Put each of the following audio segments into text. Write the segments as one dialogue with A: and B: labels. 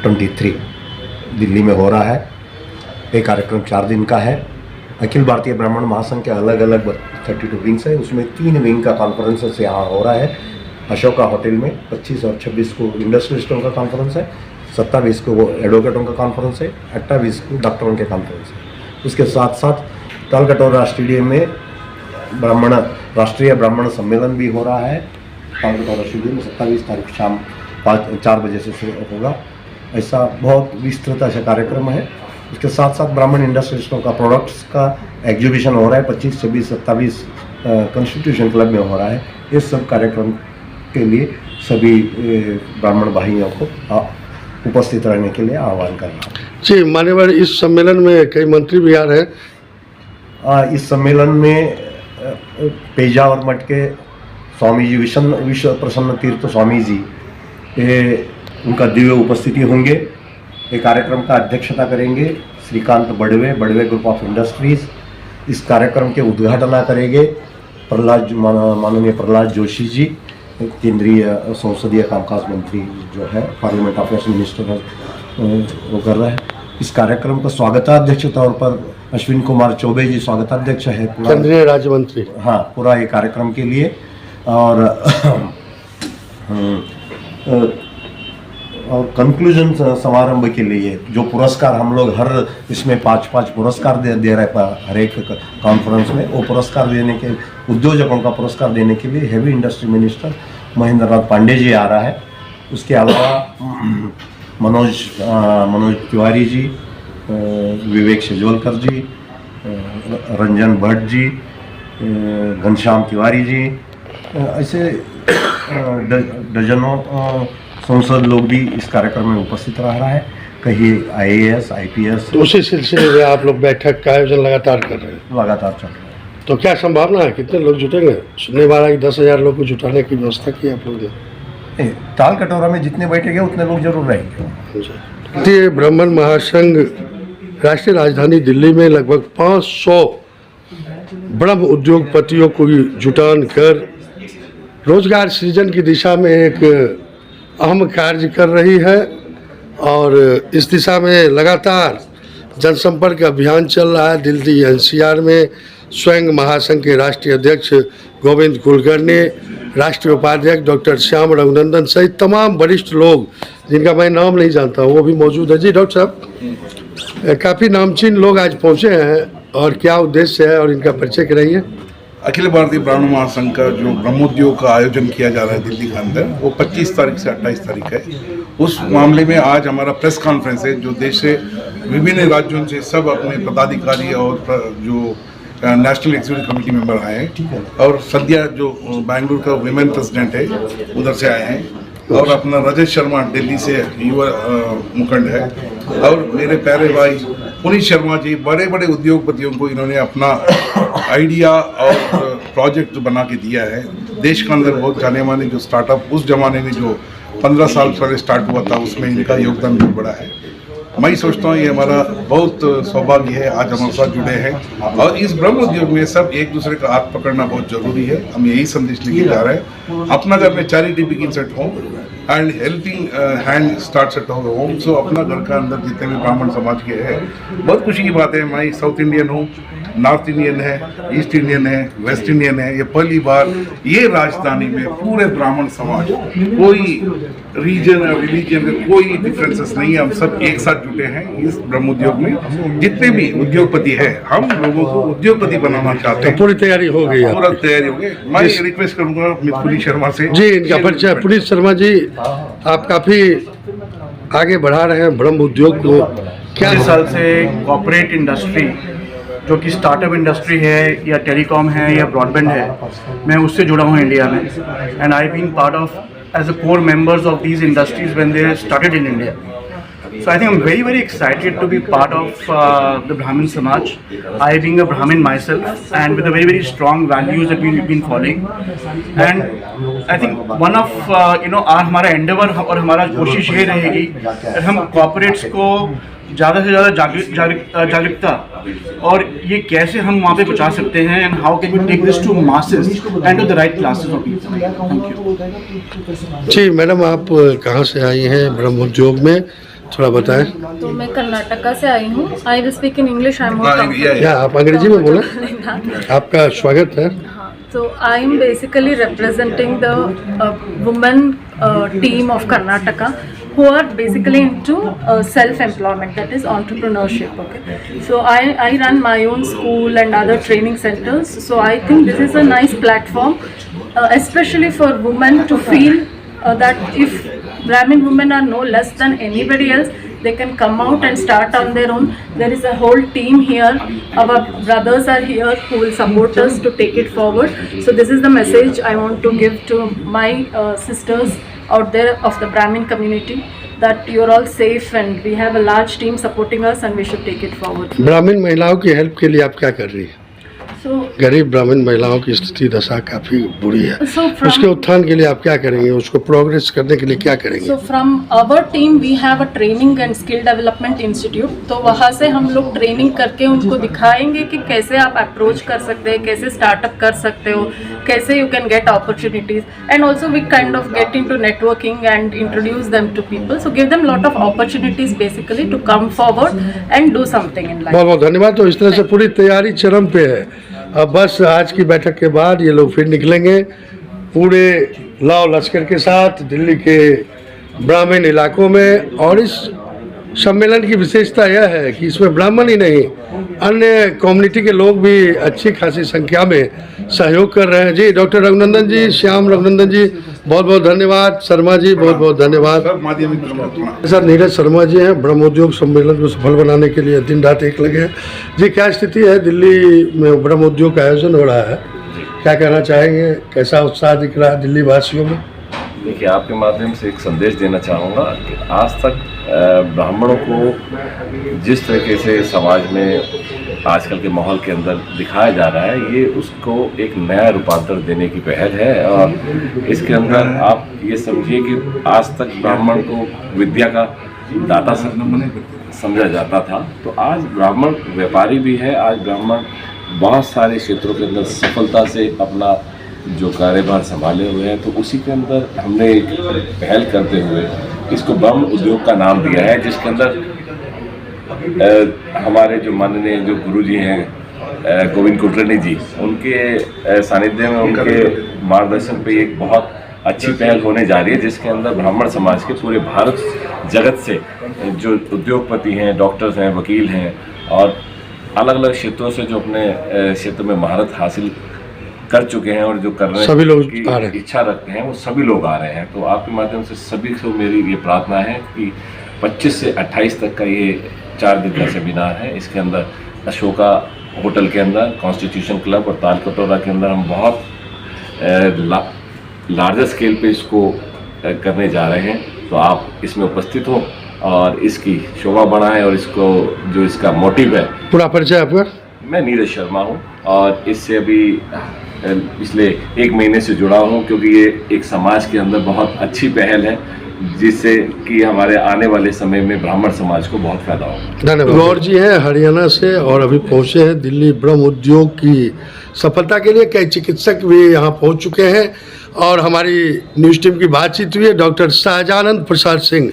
A: 23 दिल्ली में हो रहा है। ये कार्यक्रम 4 दिन का है। अखिल भारतीय ब्राह्मण महासंघ के अलग अलग 32 विंग्स है, उसमें 3 विंग का कॉन्फ्रेंस यहाँ हो रहा है। अशोका होटल में 25 और 26 को इंडस्ट्रियलिस्टों का कॉन्फ्रेंस है, 27 को एडवोकेटों का कॉन्फ्रेंस है, 28 को डॉक्टरों के कॉन्फ्रेंस है। उसके साथ साथ तालकटोरा स्टेडियम में राष्ट्रीय ब्राह्मण सम्मेलन भी हो रहा है। तालकटोरा स्टेडियम में 27 तारीख शाम 4 बजे से शुरू होगा। ऐसा बहुत विस्तृत ऐसा कार्यक्रम है। उसके साथ साथ ब्राह्मण इंडस्ट्रियलिस्टों का प्रोडक्ट्स का एग्जीबिशन हो रहा है। 25, 26, 27 कॉन्स्टिट्यूशन क्लब में हो रहा है। ये सब कार्यक्रम के लिए सभी ब्राह्मण भाइयों को उपस्थित रहने के लिए आह्वान कर रहा हूँ।
B: जी मान्यवर, इस सम्मेलन में कई मंत्री भी आ रहे हैं।
A: इस सम्मेलन में पेजावर मठ के स्वामी जी विश्व प्रसन्न तीर्थ स्वामी जी उनका दिव्य उपस्थिति होंगे। ये कार्यक्रम का अध्यक्षता करेंगे श्रीकांत बड़वे ग्रुप ऑफ इंडस्ट्रीज। इस कार्यक्रम के उद्घाटन करेंगे माननीय प्रहलाद जोशी जी, केंद्रीय संसदीय कामकाज मंत्री जो है, पार्लियामेंट अफेयर्स मिनिस्टर वो कर रहा है। इस कार्यक्रम का स्वागताध्यक्ष तौर पर अश्विन कुमार चौबे जी स्वागताध्यक्ष है,
B: केंद्रीय राज्य मंत्री।
A: हाँ, पूरा ये कार्यक्रम के लिए। और कंक्लूजन समारंभ के लिए जो पुरस्कार हम लोग हर इसमें 5-5 पुरस्कार दे रहे हैं हर एक कॉन्फ्रेंस में, वो पुरस्कार देने के उद्योजकों का पुरस्कार देने के लिए heavy industry minister Mahendra Nath Pandey ji आ रहा है। उसके अलावा मनोज तिवारी जी, विवेक शेजवलकर जी, रंजन भट्ट जी, घनश्याम तिवारी जी, ऐसे डजनों संसद लोग भी इस कार्यक्रम में उपस्थित रह रहा है। कहीं IAS, IPS।
B: तो उसी सिलसिले में आप लोग बैठक का आयोजन लगातार कर रहे हैं?
A: लगातार चल रहा है।
B: तो क्या संभावना है, कितने लोग जुटेंगे? सुनने वाला कि 10,000 लोग को जुटाने की व्यवस्था की आप लोग ने?
A: तालकटोरा में जितने बैठेंगे उतने लोग जरूर रहेंगे।
B: भारतीय ब्राह्मण महासंघ राष्ट्रीय राजधानी दिल्ली में लगभग 500 ब्रह्म उद्योगपतियों को जुटान कर रोजगार सृजन की दिशा में एक अहम कार्य कर रही है। और इस दिशा में लगातार जनसंपर्क अभियान चल रहा है। दिल्ली NCR में स्वयं महासंघ के राष्ट्रीय अध्यक्ष गोविंद कुलकर्णी, राष्ट्रीय उपाध्यक्ष डॉक्टर श्याम रघुनंदन सहित तमाम वरिष्ठ लोग, जिनका मैं नाम नहीं जानता, वो भी मौजूद है। जी डॉक्टर साहब, काफ़ी नामचीन लोग आज पहुँचे हैं, और क्या उद्देश्य है और इनका परिचय कराइए।
C: अखिल भारतीय ब्राह्मण महासंघ का जो ब्रह्मोद्योग का आयोजन किया जा रहा है दिल्ली के अंदर, वो 25 तारीख से 28 तारीख है। उस मामले में आज हमारा प्रेस कॉन्फ्रेंस है, जो देश से विभिन्न राज्यों से सब अपने पदाधिकारी और जो नेशनल एग्जीक्यूटिव कमेटी मेंबर आए हैं, और सद्या जो बेंगलुरु का विमेन प्रेसिडेंट है उधर से आए हैं, और अपना रजत शर्मा दिल्ली से युवा मुखंड है, और मेरे प्यारे भाई पुनीत शर्मा जी, बड़े बड़े उद्योगपतियों को इन्होंने अपना आइडिया और प्रोजेक्ट बना के दिया है। देश के अंदर बहुत जाने माने जो स्टार्टअप उस जमाने में जो 15 साल पहले स्टार्ट हुआ था, उसमें इनका योगदान बहुत बड़ा है। मैं सोचता हूँ ये हमारा बहुत सौभाग्य है, आज हमारे साथ जुड़े हैं। और इस ब्रह्म उद्योग में सब एक दूसरे का हाथ पकड़ना बहुत जरूरी है। हम यही संदेश लेके जा रहे हैं। अपना घर में charity begins at home and helping hand starts at home. So अपना घर का अंदर जितने भी ब्राह्मण समाज के हैं, बहुत खुशी की बात है। मैं साउथ इंडियन हूँ, नॉर्थ इंडियन है, ईस्ट इंडियन है, वेस्ट इंडियन है। ये पहली बार ये राजधानी में पूरे ब्राह्मण समाज, कोई रीजन और रिलीजन में कोई डिफरेंसेस नहीं है, हम सब एक साथ जुटे हैं इस ब्रह्म उद्योग में। जितने भी उद्योगपति है, हम लोगों को उद्योगपति बनाना चाहते हैं।
B: पूरी तैयारी हो गई है?
C: पूरा तैयारी हो गई। मैं रिक्वेस्ट करूंगा पुनीत शर्मा से।
B: जी, इनका परिचय। पुनीत शर्मा जी, आप काफी आगे बढ़ा रहे हैं ब्रह्म उद्योग को।
D: क्या साल से कॉर्पोरेट इंडस्ट्री जो कि स्टार्टअप इंडस्ट्री है या टेलीकॉम है या ब्रॉडबैंड है, मैं उससे जुड़ा हूँ इंडिया में। And I been part of as a core members of these industries when they started in India. So I think I'm very, very excited to be part of the Brahmin Samaj. I being a Brahmin myself and with a very, very strong values that we've been following. And I think one of हमारा endeavor और हमारा कोशिश ये रहेगी कि हम corporates को ज़्यादा से ज़्यादा जागरूकता और ये कैसे हम वहाँ पे पहुँचा सकते हैं and how can we take this to masses and to the right classes of people. Thank you.
B: जी मैडम, आप कहाँ से आई हैं ब्रह्म उद्योग में थोड़ा बताएं।
E: तो मैं कर्नाटका से आई हूँ। I will speak in English, I am
B: या आप अंग्रेजी में बोलें, आपका स्वागत है।
E: So I am basically representing the women team of Karnataka who are basically into self-employment, that is entrepreneurship. Okay, so I run my own school and other training centers. So I think this is a nice platform, especially for women to feel that if Brahmin women are no less than anybody else, they can come out and start on their own. There is a whole team here. Our brothers are here who will support us to take it forward. So this is the message I want to give to my sisters out there of the Brahmin community, that you're all safe and we have a large team supporting us and we should take it forward.
B: ब्राह्मण महिलाओं की help के लिए आप क्या कर रही है?
E: So
B: गरीब ब्राह्मण महिलाओं की स्थिति दशा काफ़ी बुरी है,
E: So from-
B: उसके उत्थान के लिए आप क्या करेंगे, उसको प्रोग्रेस करने के लिए क्या करेंगे?
E: So from our team we have a training and skill development institute. तो वहाँ से हम लोग ट्रेनिंग करके उनको दिखाएंगे कि कैसे आप अप्रोच कर सकते हैं, कैसे स्टार्टअप कर सकते हो, कैसे you can get opportunities, and also we kind of get into networking and introduce them to people. So give them lot of opportunities basically to come forward and do something in life.
B: बहुत बहुत धन्यवाद। तो इस तरह से पूरी तैयारी चरम पे है। अब बस आज की बैठक के बाद ये लोग फिर निकलेंगे पूरे लाव लश्कर के साथ दिल्ली के ब्राह्मण इलाकों में। और इस सम्मेलन की विशेषता यह है कि इसमें ब्राह्मण ही नहीं, अन्य कम्युनिटी के लोग भी अच्छी खासी संख्या में सहयोग कर रहे हैं। जी डॉक्टर रघुनंदन जी, श्याम रघुनंदन जी, बहुत बहुत धन्यवाद। शर्मा जी, बहुत बहुत धन्यवाद। सर नीरज शर्मा जी हैं, ब्रह्मोद्योग सम्मेलन को सफल बनाने के लिए दिन रात एक लगे हैं। जी क्या स्थिति है, दिल्ली में ब्रह्मोद्योग का आयोजन हो रहा है, क्या कहना चाहेंगे, कैसा उत्साह दिख रहा है दिल्ली वासियों में?
F: देखिए, आपके माध्यम से एक संदेश देना चाहूँगा कि आज तक ब्राह्मणों को जिस तरीके से समाज में आजकल के माहौल के अंदर दिखाया जा रहा है, ये उसको एक नया रूपांतर देने की पहल है। और इसके अंदर आप ये समझिए कि आज तक ब्राह्मण को विद्या का दाता समझा जाता था, तो आज ब्राह्मण व्यापारी भी है। आज ब्राह्मण बहुत सारे क्षेत्रों के अंदर सफलता से अपना जो कार्यभार संभाले हुए हैं। तो उसी के अंदर हमने एक पहल करते हुए इसको ब्रह्म उद्योग का नाम दिया है, जिसके अंदर हमारे जो माननीय जो गुरु जी हैं गोविंद कुलकर्णी जी, उनके सानिध्य में, उनके मार्गदर्शन पे एक बहुत अच्छी पहल होने जा रही है, जिसके अंदर ब्राह्मण समाज के पूरे भारत जगत से जो उद्योगपति हैं, डॉक्टर्स हैं, वकील हैं और अलग अलग क्षेत्रों से जो अपने क्षेत्र में महारत हासिल कर चुके हैं और जो करने
B: सभी लोग
F: की
B: आ रहे हैं,
F: इच्छा रखते हैं, वो सभी लोग आ रहे हैं। तो आपके माध्यम से सभी को मेरी ये प्रार्थना है कि 25 से 28 तक का ये 4 दिन का सेमिनार है। इसके अंदर अशोका होटल के अंदर, कॉन्स्टिट्यूशन क्लब और ताल कटोरा के अंदर हम बहुत लार्जर स्केल पे इसको करने जा रहे हैं। तो आप इसमें उपस्थित हो और इसकी शोभा बढ़ाएं और इसको जो इसका मोटिव है।
B: पूरा परिचय आपका?
F: मैं नीरज शर्मा हूँ और इससे अभी पिछले 1 महीने से जुड़ा हूँ, क्योंकि ये एक समाज के अंदर बहुत अच्छी पहल है, जिससे कि हमारे आने वाले समय में ब्राह्मण समाज को बहुत फायदा होगा।
B: धन्यवाद। गौर जी हैं हरियाणा से और अभी पहुँचे हैं दिल्ली ब्रह्म उद्योग की सफलता के लिए। कई चिकित्सक भी यहाँ पहुँच चुके हैं और हमारी न्यूज़ टीम की बातचीत हुई है। Doctor Sahajanand Prasad Singh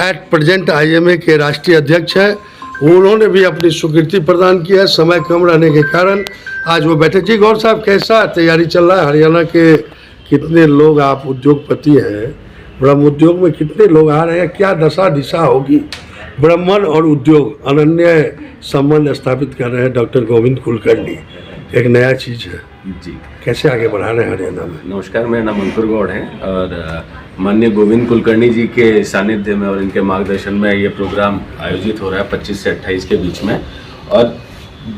B: at present IMA के राष्ट्रीय अध्यक्ष हैं, उन्होंने भी अपनी स्वीकृति प्रदान की है। समय कम रहने के कारण आज वो बैठे। जी गौर साहब, कैसा तैयारी चल रहा है? हरियाणा के कितने लोग, आप उद्योगपति हैं, ब्रह्म उद्योग में कितने लोग आ रहे हैं, क्या दशा दिशा होगी? ब्राह्मण और उद्योग अनन्य संबंध स्थापित कर रहे हैं डॉक्टर गोविंद कुलकर्णी, एक नया चीज़ है
G: जी।
B: कैसे आगे बढ़ा रहे हैं हरियाणा में?
G: नमस्कार, मेरा नाम अंकुर गौड़ है और माननीय गोविंद कुलकर्णी जी के सानिध्य में और इनके मार्गदर्शन में ये प्रोग्राम आयोजित हो रहा है 25 से 28 के बीच में। और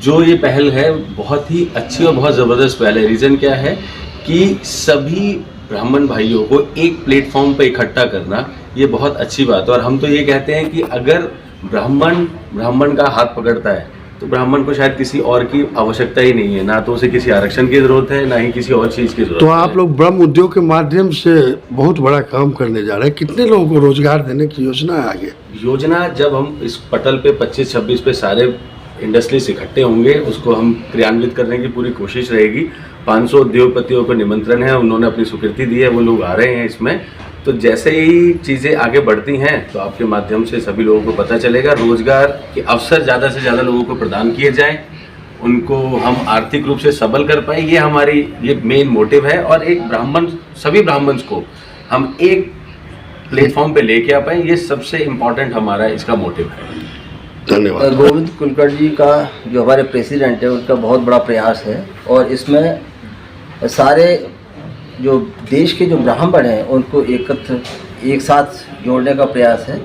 G: जो ये पहल है बहुत ही अच्छी और बहुत ज़बरदस्त पहल है। रीज़न क्या है कि सभी ब्राह्मण भाइयों को एक प्लेटफॉर्म पे इकट्ठा करना, ये बहुत अच्छी बात है। और हम तो ये कहते हैं कि अगर ब्राह्मण का हाथ पकड़ता है तो ब्राह्मण को शायद किसी और की आवश्यकता ही नहीं है, ना तो उसे किसी आरक्षण की जरूरत है, ना ही किसी और चीज़ की जरूरत
B: तो
G: है।
B: आप लोग ब्रह्म उद्योग के माध्यम से बहुत बड़ा काम करने जा रहे हैं। कितने लोगों को रोजगार देने की योजना है आगे?
G: योजना जब हम इस पटल पे 25-26 पे सारे इंडस्ट्रीज इकट्ठे होंगे, उसको हम क्रियान्वित करने की पूरी कोशिश रहेगी। 500 उद्योगपतियों को निमंत्रण है, उन्होंने अपनी स्वीकृति दी है, वो लोग आ रहे हैं इसमें। तो जैसे ही चीज़ें आगे बढ़ती हैं तो आपके माध्यम से सभी लोगों को पता चलेगा, रोजगार के अवसर ज़्यादा से ज़्यादा लोगों को प्रदान किए जाएं, उनको हम आर्थिक रूप से सबल कर पाए, ये मेन मोटिव है। और एक सभी ब्राह्मण्स को हम एक प्लेटफॉर्म पे लेके आ पाए, ये सबसे इम्पोर्टेंट हमारा इसका मोटिव है।
B: धन्यवाद।
H: गोविंद कुलकर्णी जी का जो हमारे प्रेसिडेंट है उनका बहुत बड़ा प्रयास है और इसमें सारे जो देश के जो ब्राह्मण हैं उनको एक साथ जोड़ने का प्रयास है।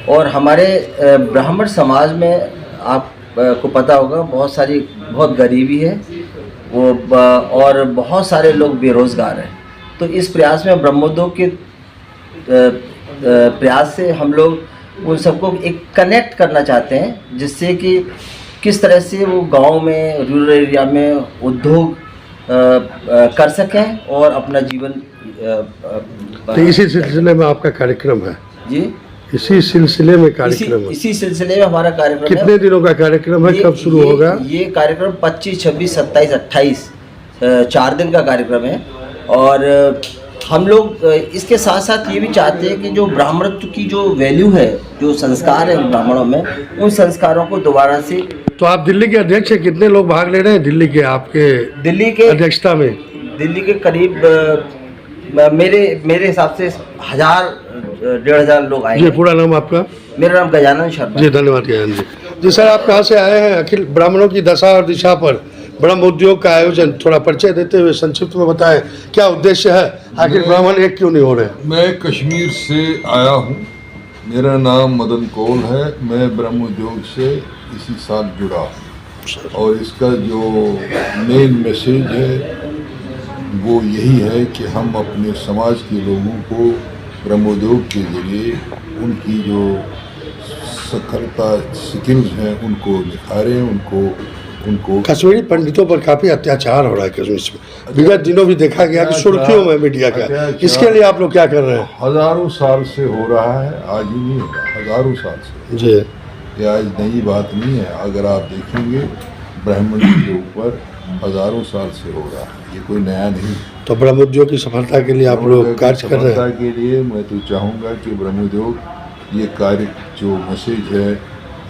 H: और हमारे ब्राह्मण समाज में आपको पता होगा बहुत गरीबी है और बहुत सारे लोग बेरोज़गार हैं। तो इस प्रयास में ब्रह्मोद्योग के प्रयास से हम लोग उन सबको एक कनेक्ट करना चाहते हैं, जिससे कि किस तरह से वो गांव में, रूरल एरिया में उद्योग कर सकें और अपना जीवन
B: तो इसी सिलसिले में आपका कार्यक्रम है
H: जी,
B: इसी सिलसिले में कार्यक्रम है।
H: इसी सिलसिले में हमारा कार्यक्रम
B: कितने
H: है।
B: दिनों का कार्यक्रम है, कब शुरू होगा?
H: ये कार्यक्रम 25, 26, 27, 28 4 दिन का कार्यक्रम है। और हम लोग इसके साथ साथ ये भी चाहते हैं कि जो ब्राह्मणत्व की जो वैल्यू है, जो संस्कार है ब्राह्मणों में, उन संस्कारों को दोबारा से।
B: तो आप दिल्ली के अध्यक्ष हैं, कितने लोग भाग ले रहे हैं दिल्ली के अध्यक्षता में?
H: दिल्ली के करीब मेरे हिसाब से 1000-1500 लोग आए।
B: जी, पूरा नाम आपका?
H: मेरा नाम गजानन शर्मा।
B: जी, धन्यवाद गजानन जी। जी सर, आप कहाँ से आए हैं? अखिल ब्राह्मणों की दशा और दिशा पर ब्रह्म उद्योग का आयोजन, थोड़ा परिचय देते हुए संक्षिप्त में बताएं, क्या उद्देश्य है, आखिर ब्राह्मण एक क्यों नहीं हो रहे?
I: मैं कश्मीर से आया हूँ, मेरा नाम मदन कौल है, मैं ब्रह्म उद्योग से इसी साल जुड़ा हूँ और इसका जो मेन मैसेज है वो यही है कि हम अपने समाज के लोगों को ब्रह्म उद्योग के जरिए उनकी जो सफलता स्किल्स हैं उनको निखारें, उनको
B: कश्मीरी पंडितों पर काफी अत्याचार हो रहा है कश्मीर में, विगत दिनों भी देखा गया कि सुर्खियों में मीडिया का, इसके लिए आप लोग क्या कर रहे हैं?
I: हज़ारों साल से हो रहा है, आज ही नहीं हो रहा, हज़ारों साल से।
B: जी,
I: ये आज नई बात नहीं है। अगर आप देखेंगे ब्राह्मण के ऊपर हज़ारों साल से हो रहा है, ये कोई नया नहीं।
B: तो ब्रह्म उद्योग की सफलता के लिए आप लोग कार्य कर रहे हैं?
I: के लिए मैं तो चाहूँगा कि ब्रह्म उद्योग ये कार्य जो मैसेज है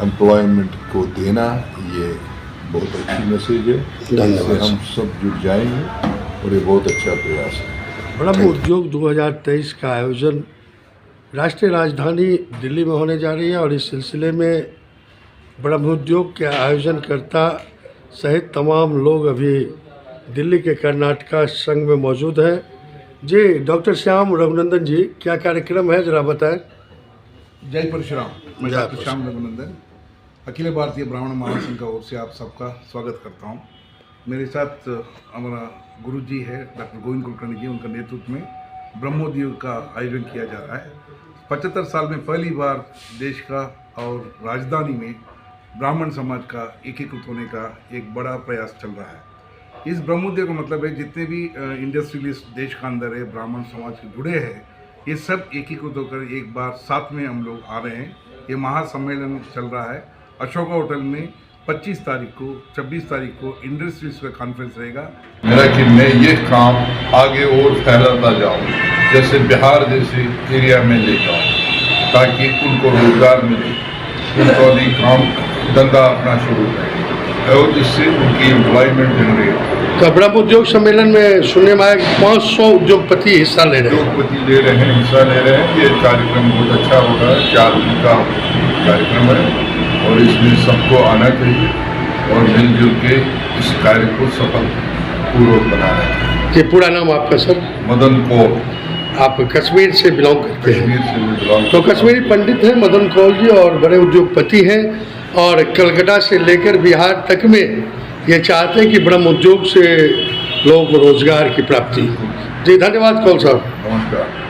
I: एम्प्लॉयमेंट को देना, ये बहुत अच्छी मैसेज है, इससे हम सब जुड़ जाएंगे और ये बहुत अच्छा प्रयास है।
B: ब्रह्म उद्योग 2023 का आयोजन राष्ट्रीय राजधानी दिल्ली में होने जा रही है और इस सिलसिले में ब्रह्म उद्योग के आयोजनकर्ता सहित तमाम लोग अभी दिल्ली के कर्नाटका संघ में मौजूद हैं। जी, डॉक्टर श्याम रघुनंदन जी, क्या कार्यक्रम है, जरा बताएं।
C: जय परशुराम। मैं डॉक्टर श्याम रघुनंदन अखिल भारतीय ब्राह्मण महासंघ का ओर से आप सबका स्वागत करता हूं। मेरे साथ हमारा गुरु जी है डॉक्टर गोविंद कुलकर्णी जी, उनका नेतृत्व में ब्रह्मोद्योग का आयोजन किया जा रहा है। 75 साल में पहली बार देश का और राजधानी में ब्राह्मण समाज का एकीकृत होने का एक बड़ा प्रयास चल रहा है। इस ब्रह्मोद्योग का मतलब है जितने भी इंडस्ट्रियलिस्ट देश का अंदर है, ब्राह्मण समाज से जुड़े हैं, ये सब एकीकृत होकर एक बार साथ में हम लोग आ रहे हैं। ये महासम्मेलन चल रहा है अशोका होटल में 25 तारीख को, 26 तारीख को इंडस्ट्रीज का कॉन्फ्रेंस रहेगा।
I: मेरा कि मैं ये काम आगे और फैलाता जाऊँ, जैसे बिहार जैसे एरिया में ले जाऊँ, ताकि उनको रोजगार मिले, उनको भी काम धंधा अपना शुरू करें और जिससे उनकी एम्प्लॉयमेंट जनरेट।
B: तो ब्रह्म उद्योग सम्मेलन में सुनने में आया कि 500 उद्योगपति हिस्सा ले रहे हैं।
I: उद्योगपति ले रहे हैं, हिस्सा ले रहे हैं। ये कार्यक्रम बहुत अच्छा होगा, 4 दिन का कार्यक्रम है और इसमें सबको आना चाहिए और मिलजुल के इस कार्य को सफल पूर्वक बनाना चाहिए।
B: ये पूरा नाम आपका सर?
I: मदन कौल।
B: आप कश्मीर से बिलोंग करते हैं?
I: कश्मीर से भी बिलोंग।
B: तो कश्मीरी पंडित हैं मदन कौल जी और बड़े उद्योगपति हैं और कलकत्ता से लेकर बिहार तक में ये चाहते हैं कि ब्रह्म उद्योग से लोगों को रोजगार की प्राप्ति। जी, धन्यवाद कौल साहब।
I: नमस्कार।